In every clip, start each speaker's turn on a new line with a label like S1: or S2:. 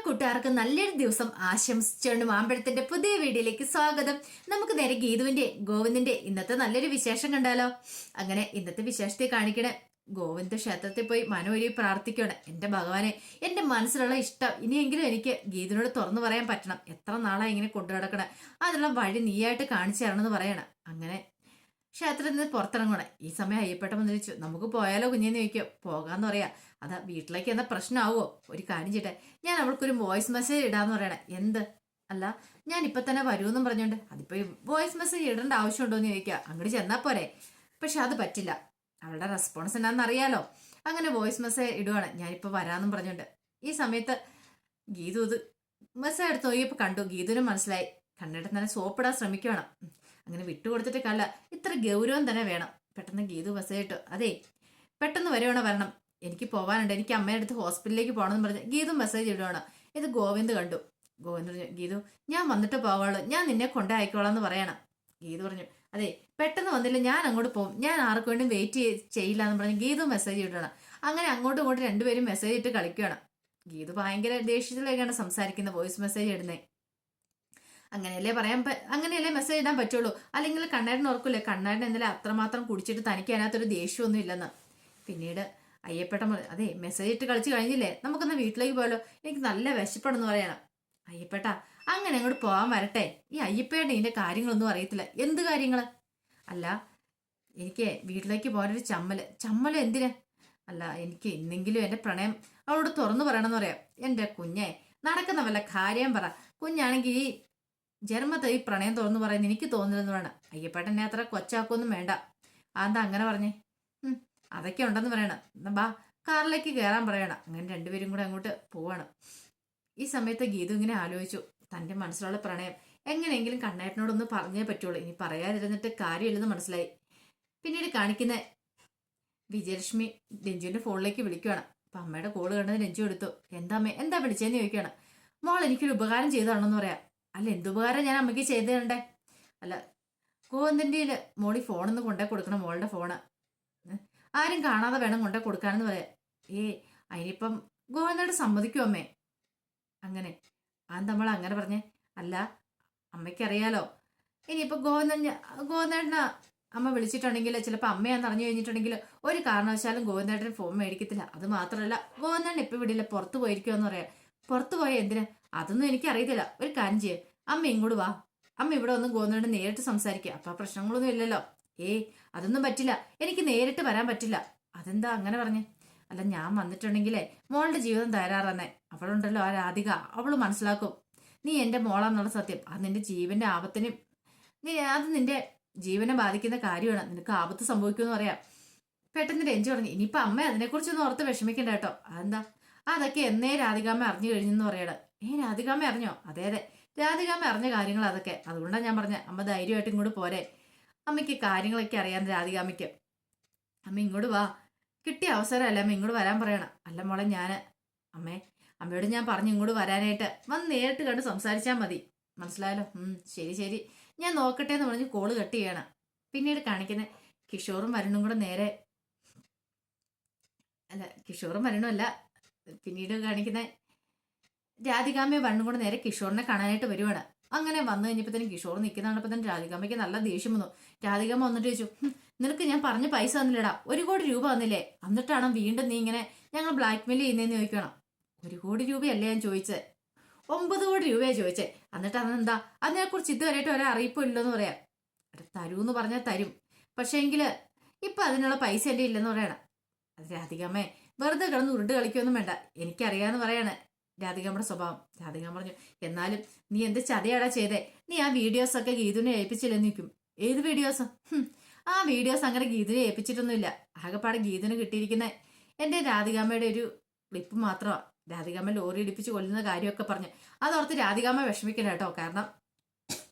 S1: കൂട്ടുകാർക്ക് നല്ലൊരു ദിവസം ആശംസിച്ചുകൊണ്ട് മാമ്പഴത്തിന്റെ പുതിയ വീഡിയോയിലേക്ക് സ്വാഗതം. നമുക്ക് നേരെ ഗീതുവിന്റെ ഗോവിന്ദിന്റെ ഇന്നത്തെ നല്ലൊരു വിശേഷം കണ്ടാലോ. അങ്ങനെ ഇന്നത്തെ വിശേഷത്തെ കാണിക്കണേ ഗോവിന്ദ ക്ഷേത്രത്തിൽ പോയി മനോരി പ്രാർത്ഥിക്കുകയാണ്. എന്റെ ഭഗവാനെ, എന്റെ മനസ്സിലുള്ള ഇഷ്ടം ഇനിയെങ്കിലും എനിക്ക് ഗീതുവിനോട് തുറന്നു പറയാൻ പറ്റണം. എത്ര നാളായി ഇങ്ങനെ കൊണ്ടു നടക്കണേ, അതിനുള്ള വഴി നീയായിട്ട് കാണിച്ചു തരണമെന്ന് പറയണം. അങ്ങനെ ക്ഷേത്രത്തിൽ നിന്ന് പുറത്തിറങ്ങണേ. ഈ സമയം അയ്യപ്പെട്ട വന്നിരിച്ചു. നമുക്ക് പോയാലോ കുഞ്ഞെന്ന് ചോദിക്കോ. പോകാന്ന് പറയാ. അതാ വീട്ടിലേക്ക് എന്താ പ്രശ്നമാവോ? ഒരു കാര്യം ചെയ്യട്ടെ, ഞാൻ അവൾക്കൊരു വോയിസ് മെസ്സേജ് ഇടാന്ന് പറയണേ. എന്ത്? അല്ല, ഞാൻ ഇപ്പൊ തന്നെ വരുമെന്നും പറഞ്ഞോണ്ട് അതിപ്പോ വോയിസ് മെസ്സേജ് ഇടേണ്ട ആവശ്യമുണ്ടോ എന്ന് ചോദിക്കുക. അങ്ങോട്ട് ചെന്നാ പോരെ. പക്ഷെ അത് പറ്റില്ല, അവളുടെ റെസ്പോൺസ് എന്നാന്ന് അറിയാലോ. അങ്ങനെ വോയിസ് മെസ്സേജ് ഇടുവാണ്, ഞാനിപ്പോ വരാന്നും പറഞ്ഞോണ്ട്. ഈ സമയത്ത് ഗീതു ഇത് മെസ്സേജ് എടുത്ത് നോക്കിയപ്പോ കണ്ടു. ഗീതുവിനും മനസ്സിലായി. കണ്ടിട്ട് തന്നെ സോപ്പിടാൻ ശ്രമിക്കണം. അങ്ങനെ വിട്ടുകൊടുത്തിട്ട് കല്ല, ഇത്ര ഗൗരവം തന്നെ വേണം. പെട്ടെന്ന് ഗീതു മെസ്സേജ് ഇട്ടു, അതെ പെട്ടെന്ന് വരണം, എനിക്ക് പോവാനുണ്ട്, എനിക്ക് അമ്മയുടെ അടുത്ത് ഹോസ്പിറ്റലിലേക്ക് പോകണമെന്ന് പറഞ്ഞ് ഗീതു മെസ്സേജ് ഇടുവാണ്. ഇത് ഗോവിന്ദ് കണ്ടു. ഗോവിന്ദ് പറഞ്ഞു, ഗീതു ഞാൻ വന്നിട്ട് പോവാളൂ, ഞാൻ നിന്നെ കൊണ്ടായിക്കോളാം എന്ന് പറയണം. ഗീതു പറഞ്ഞു, അതെ പെട്ടെന്ന് വന്നില്ല, ഞാൻ അങ്ങോട്ട് പോകും, ഞാൻ ആർക്കു വേണ്ടി വെയിറ്റ് ചെയ്യില്ല എന്ന് പറഞ്ഞ് ഗീതു മെസ്സേജ് ഇടണം. അങ്ങനെ അങ്ങോട്ടും ഇങ്ങോട്ടും രണ്ടുപേരും മെസ്സേജ് ഇട്ട് കളിക്കുകയാണ്. ഗീതു ഭയങ്കര ദേഷ്യത്തിലേക്കാണ് സംസാരിക്കുന്നത്, വോയിസ് മെസ്സേജ് ഇടുന്നത്. അങ്ങനെയല്ലേ മെസ്സേജ് ഇടാൻ പറ്റുള്ളൂ. അല്ലെങ്കിൽ കണ്ണാടിന് ഓർക്കൂലേ, കണ്ണാടിന് എന്തെങ്കിലും അത്രമാത്രം കുടിച്ചിട്ട് തനിക്ക് അതിനകത്തൊരു ദേഷ്യമൊന്നും ഇല്ലെന്ന്. പിന്നീട് അയ്യപ്പെട്ട അതെ മെസ്സേജ് ഇട്ട് കളിച്ച് കഴിഞ്ഞില്ലേ, നമുക്കൊന്ന് വീട്ടിലേക്ക് പോയാലോ, എനിക്ക് നല്ല വിശപ്പെടുന്ന് പറയണം. അയ്യപ്പെട്ട അങ്ങനെ അങ്ങോട്ട് പോകാൻ വരട്ടെ. ഈ അയ്യപ്പേട്ട ഇതിന്റെ കാര്യങ്ങളൊന്നും അറിയത്തില്ല. എന്ത് കാര്യങ്ങള്? അല്ല, എനിക്ക് വീട്ടിലേക്ക് പോകാനൊരു ചമ്മല് എന്തിന്? അല്ല, എനിക്ക് ഇന്നെങ്കിലും എന്റെ പ്രണയം അവളോട് തുറന്നു പറയണമെന്ന് പറയാം. എന്റെ കുഞ്ഞെ, നടക്കുന്ന വല്ല കാര്യം പറ. കുഞ്ഞാണെങ്കിൽ ഈ ജന്മത്തെ ഈ പ്രണയം തുറന്നു പറയുന്നത് എനിക്ക് തോന്നില്ലെന്ന് വേണം. അയ്യപ്പേട്ടനെ അത്ര കൊച്ചാക്കൊന്നും വേണ്ട. അതെന്താ അങ്ങനെ പറഞ്ഞേ? അതൊക്കെ ഉണ്ടെന്ന് പറയണം. എന്നാ ബാ കാറിലേക്ക് കയറാൻ പറയണം. അങ്ങനെ രണ്ടുപേരും കൂടെ അങ്ങോട്ട് പോവാണ്. ഈ സമയത്ത് ഗീതു ഇങ്ങനെ ആലോചിച്ചു, തന്റെ മനസ്സിലുള്ള പ്രണയം എങ്ങനെയെങ്കിലും കണ്ണേട്ടനോടൊന്ന് പറഞ്ഞേ പറ്റുള്ളൂ. ഇനി പറയാതിരുന്നിട്ട് കാര്യമില്ലെന്ന് മനസ്സിലായി. പിന്നീട് കാണിക്കുന്ന വിജയലക്ഷ്മി രഞ്ജുവിന്റെ ഫോണിലേക്ക് വിളിക്കുകയാണ്. അപ്പൊ അമ്മയുടെ കോള് കണ്ടത് രഞ്ജു എടുത്തു. എന്താ അമ്മേ, എന്താ വിളിച്ചതെന്ന് ചോദിക്കുകയാണ്. മോൾ എനിക്കൊരു ഉപകാരം ചെയ്താണെന്ന് പറയാം. അല്ല, എന്തുപകാരം ഞാൻ അമ്മയ്ക്ക് ചെയ്തു തരണ്ടേ? അല്ല, ഗോവിന്ദന്റെ മോളി ഫോണൊന്ന് കൊണ്ടേ കൊടുക്കണം, മോളുടെ ഫോണ് ആരും കാണാതെ വേണം കൊണ്ടേ കൊടുക്കാനെന്ന് പറയാം. അതിനിപ്പം ഗോവിന്ദനോട് സമ്മതിക്കും അമ്മേ? അങ്ങനെ നമ്മൾ അങ്ങനെ പറഞ്ഞേ. അല്ല, അമ്മയ്ക്കറിയാലോ, ഇനിയിപ്പോ ഗോവിന്ദേട്ടന് അമ്മ വിളിച്ചിട്ടുണ്ടെങ്കിൽ ചിലപ്പോൾ അമ്മയാന്ന് അറിഞ്ഞു കഴിഞ്ഞിട്ടുണ്ടെങ്കിൽ ഒരു കാരണവശാലും ഗോവിന്ദേട്ടൻ ഫോൺ മേടിക്കത്തില്ല. അത് മാത്രമല്ല, ഗോവിന്ദേട്ടൻ ഇപ്പൊ വിടില്ല, പുറത്തു പോയിരിക്കുമെന്ന് പറയാം. പുറത്തു പോയ എന്തിനാ? അതൊന്നും എനിക്ക് അറിയത്തില്ല. ഒരു കാര്യം ചെയ്യേ, അമ്മ ഇങ്ങോട്ട് വാ, അമ്മ ഇവിടെ ഒന്ന് ഗോവിന്ദേട്ടൻ നേരിട്ട് സംസാരിക്കുക. അപ്പൊ പ്രശ്നങ്ങളൊന്നും ഇല്ലല്ലോ. അതൊന്നും പറ്റില്ല, എനിക്ക് നേരിട്ട് വരാൻ പറ്റില്ല. അതെന്താ അങ്ങനെ പറഞ്ഞേ? അല്ല, ഞാൻ വന്നിട്ടുണ്ടെങ്കിലേ മോളുടെ ജീവിതം തകരാറന്നെ. അവളുണ്ടല്ലോ ആ രാധിക, അവള് മനസ്സിലാക്കും നീ എന്റെ മോളാന്നുള്ള സത്യം. അത് നിന്റെ ജീവന്റെ ആപത്തിനും അത് നിന്റെ ജീവനെ ബാധിക്കുന്ന കാര്യമാണ്. നിനക്ക് ആപത്ത് സംഭവിക്കുമെന്ന് പറയാം. പെട്ടെന്ന് രഞ്ജു പറഞ്ഞു, ഇനിയിപ്പൊ അമ്മ അതിനെക്കുറിച്ചൊന്നും ഓർത്ത് വിഷമിക്കണ്ട കേട്ടോ. അതെന്താ? അതൊക്കെ എന്നേ രാധികാമ്മ അറിഞ്ഞു കഴിഞ്ഞെന്ന് പറയണ. രാധികാമ്മ അറിഞ്ഞോ? അതെ അതെ, രാധികാമ്മ അറിഞ്ഞ കാര്യങ്ങൾ അതൊക്കെ. അതുകൊണ്ടാണ് ഞാൻ പറഞ്ഞ അമ്മ ധൈര്യമായിട്ട് ഇങ്ങോട്ട് പോരെ. അമ്മയ്ക്ക് കാര്യങ്ങളൊക്കെ അറിയാൻ രാധികാമ്മയ്ക്ക്. അമ്മ ഇങ്ങോട്ട് വാ, കിട്ടിയ അവസരമല്ല അമ്മ ഇങ്ങോട്ട് വരാൻ പറയണം. അല്ല മോളെ, അമ്മയോട് ഞാൻ പറഞ്ഞു ഇങ്ങോട്ട് വരാനായിട്ട്. വന്ന് നേരിട്ട് കണ്ട് സംസാരിച്ചാൽ മതി, മനസ്സിലായല്ലോ? ശരി ശരി, ഞാൻ നോക്കട്ടെ എന്ന് പറഞ്ഞ് കോള് കട്ട് ചെയ്യണം. പിന്നീട് കാണിക്കുന്ന കിഷോറും വരുണും കൂടെ നേരെ, അല്ല കിഷോറും വരുണും പിന്നീട് കാണിക്കുന്ന രാധികാമ്മയും വരുണും കൂടെ നേരെ കിഷോറിനെ കാണാനായിട്ട് വരുവാണ്. അങ്ങനെ വന്നു കഴിഞ്ഞപ്പോഴത്തേനും കിഷോർ നിൽക്കുന്നതാണപ്പോൾ തന്നെ രാധികാമ്മയ്ക്ക് നല്ല ദേഷ്യം വന്നു. രാധികാമ്മ വന്നിട്ട് ചോദിച്ചു, നിനക്ക് ഞാൻ പറഞ്ഞ പൈസ തന്നില്ലടാ, 1 കോടി രൂപ വന്നില്ലേ? എന്നിട്ടാണ് വീണ്ടും നീ ഇങ്ങനെ ഞങ്ങൾ ബ്ലാക്ക് മെയിൽ ചെയ്യുന്നതെന്ന് ചോദിക്കണം. 1 കോടി രൂപയല്ലേ ഞാൻ ചോദിച്ചത്, 9 കോടി രൂപയാണ് ചോദിച്ചേ. എന്നിട്ട് അതെന്താ? അതിനെക്കുറിച്ച് ഇതുവരെയായിട്ട് ഒരറിയിപ്പും ഇല്ലെന്ന് പറയാം. തരൂന്ന് പറഞ്ഞാൽ തരും, പക്ഷേ എങ്കില് ഇപ്പൊ അതിനുള്ള പൈസ എന്റെ ഇല്ലെന്ന് പറയണം. അത് രാധികാമ്മേ, വെറുതെ കിടന്ന് ഉരുണ്ട് കളിക്കൊന്നും വേണ്ട, എനിക്കറിയാന്ന് പറയാണ് രാധികാമ്മയുടെ സ്വഭാവം. രാധികാമ്മ പറഞ്ഞു, എന്നാലും നീ എന്ത് ചതയാടാ ചെയ്തേ? നീ ആ വീഡിയോസ് ഒക്കെ ഗീതുവിനെ ഏൽപ്പിച്ചില്ലെന്ന് നിൽക്കും. ഏത് വീഡിയോസ്? ആ വീഡിയോസ് അങ്ങനെ ഗീതുവിനെ ഏൽപ്പിച്ചിട്ടൊന്നുമില്ല. ആകെപ്പാടെ ഗീതുവിന് കിട്ടിയിരിക്കുന്ന എന്റെ രാധികാമ്മയുടെ ഒരു ക്ലിപ്പ് മാത്രമാണ്. രാധികാമ്മ ലോറി ഇടിപ്പിച്ച് കൊല്ലുന്ന കാര്യമൊക്കെ പറഞ്ഞു. അതോർത്ത് രാധികാമ്മ വിഷമിക്കില്ല കേട്ടോ. കാരണം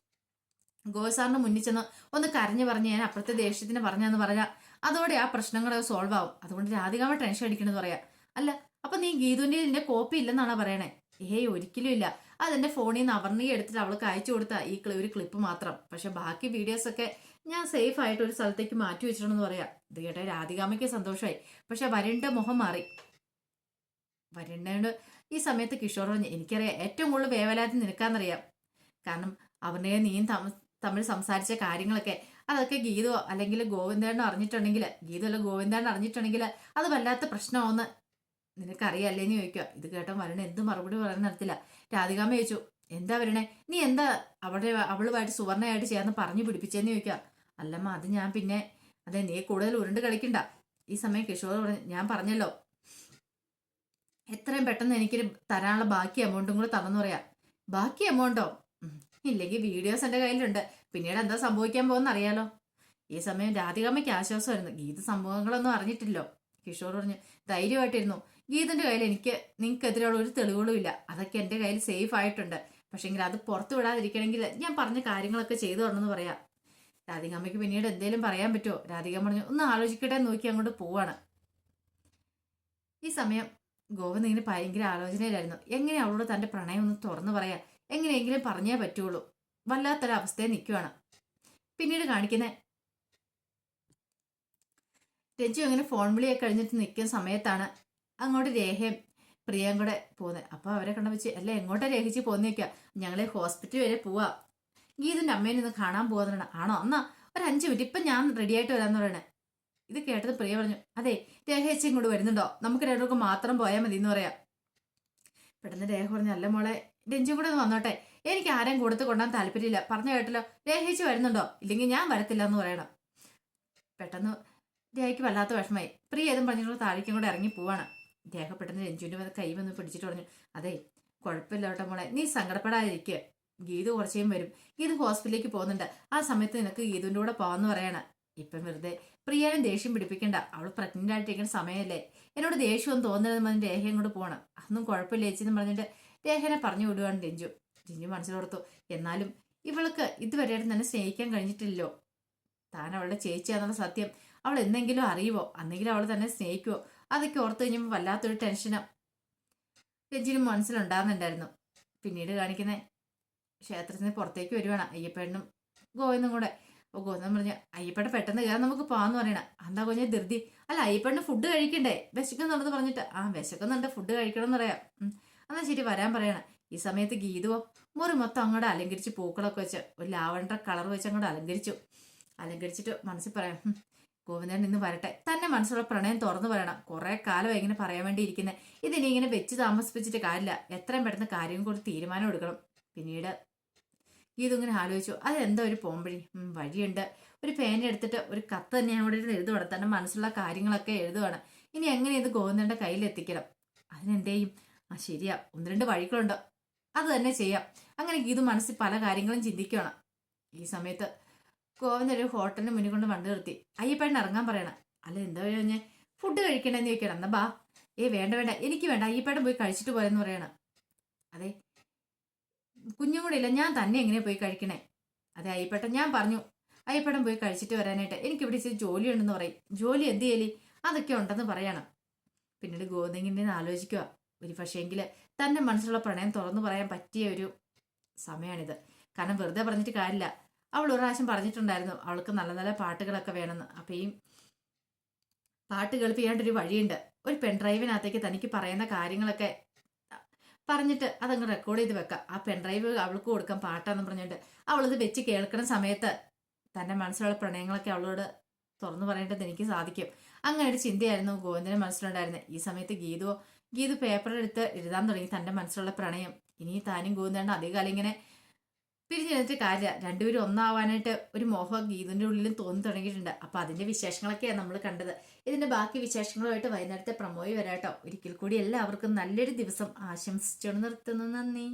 S1: ഗോസാറിന് മുന്നിൽ ചെന്ന് ഒന്ന് കരഞ്ഞു പറഞ്ഞ് ഞാൻ അപ്പുറത്തെ ദേഷ്യത്തിന് പറഞ്ഞെന്ന് പറഞ്ഞാൽ അതോടെ ആ പ്രശ്നങ്ങൾ സോൾവ് ആവും. അതുകൊണ്ട് രാധികാമ്മ ടെൻഷൻ അടിക്കണമെന്ന് പറയാം. അല്ല, അപ്പൊ നീ ഗീതുവിന്റെ ഇതിന്റെ കോപ്പി ഇല്ലെന്നാണോ പറയണേ? ഒരിക്കലും ഇല്ല. അതെന്റെ ഫോണിൽ നിന്ന് അവർണീ എടുത്തിട്ട് അവൾക്ക് അയച്ചു കൊടുത്ത ഒരു ക്ലിപ്പ് മാത്രം. പക്ഷെ ബാക്കി വീഡിയോസ് ഒക്കെ ഞാൻ സേഫ് ആയിട്ട് ഒരു സ്ഥലത്തേക്ക് മാറ്റി വെച്ചിട്ടുണ്ടെന്ന് പറയാം. ഇത് കേട്ടെ രാധികാമ്മയ്ക്ക് സന്തോഷമായി. പക്ഷെ വരുണിന്റെ മുഖം മാറി. വരുണ്ണോട് ഈ സമയത്ത് കിഷോർ പറഞ്ഞു, എനിക്കറിയാം ഏറ്റവും കൂടുതൽ വേവലാതി നിനക്കാന്നറിയാം. കാരണം അവരുടെ നീയും തമ്മിൽ സംസാരിച്ച കാര്യങ്ങളൊക്കെ അതൊക്കെ ഗീതോ അല്ലെങ്കിൽ ഗോവിന്ദേണ്ണോ അറിഞ്ഞിട്ടുണ്ടെങ്കിൽ, ഗീതോ അല്ല ഗോവിന്ദേണ്ണ അറിഞ്ഞിട്ടുണ്ടെങ്കിൽ അത് വല്ലാത്ത പ്രശ്നമാവെന്ന് നിനക്കറിയാല്ലേന്ന് ചോദിക്കുക. ഇത് കേട്ടോ വരുണ എന്ത് മറുപടി പറയാൻ നടത്തില്ല. രാധികാമ്മ ചോദിച്ചു, എന്താ വരണേ, നീ എന്താ അവളുമായിട്ട് സുവർണയായിട്ട് ചേർന്ന് പറഞ്ഞു പിടിപ്പിച്ചെന്ന് ചോദിക്കുക. അല്ലമ്മ അത് ഞാൻ പിന്നെ, അതെ നീ കൂടുതൽ ഉരുണ്ട് കളിക്കണ്ട. ഈ സമയം കിഷോർ പറഞ്ഞു, ഞാൻ പറഞ്ഞല്ലോ എത്രയും പെട്ടെന്ന് എനിക്ക് തരാനുള്ള ബാക്കി എമൗണ്ടും കൂടെ തന്നെന്ന് പറയാം. ബാക്കി എമൗണ്ടോ? ഇല്ലെങ്കിൽ വീഡിയോസ് എൻ്റെ കയ്യിലുണ്ട്, പിന്നീട് എന്താ സംഭവിക്കാൻ പോകുന്ന അറിയാലോ. ഈ സമയം രാധികാമ്മയ്ക്ക് ആശ്വാസമായിരുന്നു. ഗീത സംഭവങ്ങളൊന്നും അറിഞ്ഞിട്ടില്ലോ. കിഷോർ പറഞ്ഞു, ധൈര്യമായിട്ടിരുന്നു. ഗീതന്റെ കയ്യിൽ നിങ്ങൾക്കെതിരെയുള്ള ഒരു തെളിവുകളും ഇല്ല. അതൊക്കെ എൻ്റെ കയ്യിൽ സേഫ് ആയിട്ടുണ്ട്. പക്ഷെങ്കിൽ അത് പുറത്തു വിടാതിരിക്കണമെങ്കിൽ ഞാൻ പറഞ്ഞ കാര്യങ്ങളൊക്കെ ചെയ്തു തരണമെന്ന് പറയാം. രാധികാമ്മയ്ക്ക് പിന്നീട് എന്തേലും പറയാൻ പറ്റുമോ? രാധിക പറഞ്ഞു, ഒന്ന് ആലോചിക്കട്ടെ നോക്കി അങ്ങോട്ട് പോവാണ്. ഈ സമയം ഗോവിന്ദ് ഇങ്ങനെ ഭയങ്കര ആലോചനയിലായിരുന്നു. എങ്ങനെ അവളോട് തന്റെ പ്രണയം ഒന്ന് തുറന്നു പറയാ, എങ്ങനെയെങ്കിലും പറഞ്ഞേ പറ്റുള്ളൂ. വല്ലാത്തൊരവസ്ഥയെ നിൽക്കുവാണ്. പിന്നീട് കാണിക്കുന്നത് രഞ്ജു അങ്ങനെ ഫോൺ വിളിയൊക്കെ കഴിഞ്ഞിട്ട് നിൽക്കുന്ന സമയത്താണ് അങ്ങോട്ട് രേഖയും പ്രിയയും കൂടെ പോകുന്നത്. അപ്പോൾ അവരെ കണ്ട വെച്ച്, അല്ല എങ്ങോട്ടാ രേഖിച്ച് പോന്നേക്കുക, ഞങ്ങളെ ഹോസ്പിറ്റൽ വരെ പോവാ, ഗീതിന്റെ അമ്മേനെ ഒന്ന് കാണാൻ പോകുന്നതാണ്. ആണോ, എന്നാ ഒരു 5 മിനിറ്റ് ഇപ്പം ഞാൻ റെഡി ആയിട്ട് വരാന്ന് പറയണേ. ഇത് കേട്ടത് പ്രിയ പറഞ്ഞു, അതെ രേഖ ഇങ്ങോട്ട് വരുന്നുണ്ടോ, നമുക്ക് രണ്ടുപേർക്ക് മാത്രം പോയാൽ മതി എന്ന് പറയാം. പെട്ടെന്ന് രേഖ പറഞ്ഞു, അല്ല മോളെ രഞ്ജു കൂടെ ഒന്ന് വന്നോട്ടെ, എനിക്ക് ആരെയും കൊടുത്ത് കൊണ്ടാൻ താല്പര്യമില്ല. പറഞ്ഞു കേട്ടല്ലോ, രേഖ വരുന്നുണ്ടോ, ഇല്ലെങ്കിൽ ഞാൻ വരത്തില്ല എന്ന് പറയണം. പെട്ടെന്ന് രേഖയ്ക്ക് വല്ലാത്ത വിഷമമായി. പ്രിയ ഏതും പറഞ്ഞിട്ടുള്ള താഴേക്കും കൂടെ ഇറങ്ങി പോവാണ്. രേഖ പെട്ടെന്ന് രഞ്ജുവിൻ്റെ കൈ വന്ന് പിടിച്ചിട്ട് പറഞ്ഞു, അതെ കുഴപ്പമില്ല കേട്ടോ മോളെ, നീ സങ്കടപ്പെടാതിരിക്കുക, ഗീതു കുറച്ചേയും വരും. ഗീതു ഹോസ്പിറ്റലിലേക്ക് പോകുന്നുണ്ട്, ആ സമയത്ത് നിനക്ക് ഗീതുവിൻ്റെ കൂടെ പോകാമെന്ന് പറയണം. ഇപ്പം വെറുതെ പ്രിയാനും ദേഷ്യം പിടിപ്പിക്കണ്ട, അവൾ പ്രഗ്നന്റ് ആയിട്ടിരിക്കുന്ന സമയമല്ലേ, എന്നോട് ദേഷ്യമൊന്നും തോന്നരുതെന്ന് പറഞ്ഞ് രേഖയും കൂടെ പോകണം. അതൊന്നും കുഴപ്പമില്ല ചേച്ചിന്ന് പറഞ്ഞിട്ട് രേഖനെ പറഞ്ഞു വിടുവാണ് രഞ്ജു. രഞ്ജു മനസ്സിലോർത്തു, എന്നാലും ഇവൾക്ക് ഇതുവരെയായിട്ട് തന്നെ സ്നേഹിക്കാൻ കഴിഞ്ഞിട്ടില്ലല്ലോ. താൻ അവളുടെ ചേച്ചിയാന്നുള്ള സത്യം അവൾ എന്തെങ്കിലും അറിയുവോ, അന്നെങ്കിലും അവൾ തന്നെ സ്നേഹിക്കുവോ, അതൊക്കെ ഓർത്ത് കഴിഞ്ഞപ്പോൾ വല്ലാത്തൊരു ടെൻഷനും രഞ്ജിനും മനസ്സിലുണ്ടാകുന്നുണ്ടായിരുന്നു. പിന്നീട് കാണിക്കുന്നത് ക്ഷേത്രത്തിന് പുറത്തേക്ക് വരുവാണ് അയ്യപ്പനും ഗോവിന്ദും കൂടെ. അപ്പോൾ ഗോവിന്ദൻ പറഞ്ഞു, അയ്യപ്പേട്ട പെട്ടെന്ന് കയറാൻ നമുക്ക് പോകാന്ന് പറയണം. എന്താ കുഞ്ഞ ധൃതി, അല്ല അയ്യപ്പേട്ടന് ഫുഡ് കഴിക്കണ്ടേ, വിശക്കുന്നുണ്ടെന്ന് പറഞ്ഞിട്ട്. ആ വിശക്കുന്നുണ്ട്, ഫുഡ് കഴിക്കണം എന്ന് പറയാം. എന്നാൽ ശരി വരാൻ പറയണം. ഈ സമയത്ത് ഗീതുവോ മുറി മൊത്തം അങ്ങോട്ട് അലങ്കരിച്ച് പൂക്കളൊക്കെ വെച്ച് ഒരു ലാവണ്ടർ കളർ വെച്ച് അങ്ങോട്ട് അലങ്കരിച്ചിട്ട് മനസ്സിൽ പറയാം, ഗോവിന്ദൻ ഇന്ന് വരട്ടെ, തന്നെ മനസ്സിലുള്ള പ്രണയം തുറന്നു പറയണം. കുറെ കാലം ഇങ്ങനെ പറയാൻ വേണ്ടി ഇരിക്കുന്നത്, ഇതിനി ഇങ്ങനെ വെച്ച് താമസിപ്പിച്ചിട്ട് കാര്യമില്ല, എത്രയും പെട്ടെന്ന് കാര്യം കൂടി തീരുമാനം എടുക്കണം. പിന്നീട് ഇങ്ങനെ ആലോചിച്ചു, അതെന്താ ഒരു പോംവഴി? വഴിയുണ്ട്. ഒരു പേന എടുത്തിട്ട് ഒരു കത്ത് തന്നെ ഞാൻ ഇവിടെ ഇരുന്ന് എഴുതുവാണ്, തന്റെ മനസ്സിലുള്ള കാര്യങ്ങളൊക്കെ എഴുതുവാണ്. ഇനി എങ്ങനെ ഇത് ഗോവിന്ദന്റെ കയ്യിൽ എത്തിക്കണം, അതിനെന്ത് ചെയ്യും? ആ ശരിയാ, 1-2 വഴികളുണ്ട്, അത് തന്നെ ചെയ്യാം. അങ്ങനെ ഗീതു മനസ്സിൽ പല കാര്യങ്ങളും ചിന്തിക്കണം. ഈ സമയത്ത് ഗോവിന്ദൻ ഒരു ഹോട്ടലിന് മുന്നിൽ കൊണ്ട് വണ്ടി നിർത്തി. അയ്യപ്പേട്ടൻ ഇറങ്ങാൻ പറയണം. അല്ല എന്താ കഴിഞ്ഞ് ഫുഡ് കഴിക്കണ്ടെന്ന് ചോദിക്കണം. എന്നാ ബാ. വേണ്ട എനിക്ക് വേണ്ട, അയ്യപ്പേട്ടൻ പോയി കഴിച്ചിട്ട് പോയെന്ന് പറയണം. അതെ കുഞ്ഞും കൂടെ ഇല്ല, ഞാൻ തന്നെ എങ്ങനെ പോയി കഴിക്കണേ? അതെ അയ്യപ്പേട്ടൻ, ഞാൻ പറഞ്ഞു അയ്യപ്പേട്ടൻ പോയി കഴിച്ചിട്ട് വരാനായിട്ട്, എനിക്കിവിടെ ഇച്ചിരി ജോലി ഉണ്ടെന്ന് പറയും. ജോലി എന്ത് ചെയ്യലി, അതൊക്കെ ഉണ്ടെന്ന് പറയണം. പിന്നീട് ഗോവിന്ദനെ ആലോചിക്കുക, ഒരു പക്ഷേങ്കിൽ തന്റെ മനസ്സിലുള്ള പ്രണയം തുറന്നു പറയാൻ പറ്റിയ ഒരു സമയമാണിത്. കാരണം വെറുതെ പറഞ്ഞിട്ട് കാര്യമില്ല. അവൾ ഒരു പ്രാവശ്യം പറഞ്ഞിട്ടുണ്ടായിരുന്നു അവൾക്ക് നല്ല നല്ല പാട്ടുകളൊക്കെ വേണമെന്ന്. അപ്പം ഈ പാട്ട് കേൾപ്പിക്കാണ്ടൊരു വഴിയുണ്ട്. ഒരു പെൺഡ്രൈവിനകത്തേക്ക് തനിക്ക് പറയുന്ന കാര്യങ്ങളൊക്കെ പറഞ്ഞിട്ട് അതങ്ങ് റെക്കോർഡ് ചെയ്ത് വെക്കാം. ആ പെൺഡ്രൈവ് അവൾക്ക് കൊടുക്കാം പാട്ടാന്ന് പറഞ്ഞിട്ട് അവളത് വെച്ച് കേൾക്കുന്ന സമയത്ത് തൻ്റെ മനസ്സിലുള്ള പ്രണയങ്ങളൊക്കെ അവളോട് തുറന്നു പറയേണ്ടത് എനിക്ക് സാധിക്കും. അങ്ങനെ ഒരു ചിന്തയായിരുന്നു ഗോവിന്ദന് മനസ്സിലുണ്ടായിരുന്നത്. ഈ സമയത്ത് ഗീതു പേപ്പറെടുത്ത് എഴുതാൻ തുടങ്ങി തൻ്റെ മനസ്സിലുള്ള പ്രണയം. ഇനി താനും ഗോവിന്ദനും അധികകാലം ഇങ്ങനെ പിരിഞ്ഞെടുത്തിട്ട് കാര്യമില്ല, രണ്ടുപേരും ഒന്നാവാനായിട്ട് ഒരു മോഹം ഗീതിൻ്റെ ഉള്ളിലും തോന്നി തുടങ്ങിയിട്ടുണ്ട്. അപ്പം അതിൻ്റെ വിശേഷങ്ങളൊക്കെയാണ് നമ്മൾ കണ്ടത്. ഇതിൻ്റെ ബാക്കി വിശേഷങ്ങളുമായിട്ട് വൈകുന്നേരത്തെ പ്രമോയി വരാട്ടോ. ഒരിക്കൽ കൂടി എല്ലാവർക്കും നല്ലൊരു ദിവസം ആശംസിച്ചുകൊണ്ട് നിർത്തുന്നു. നന്ദി.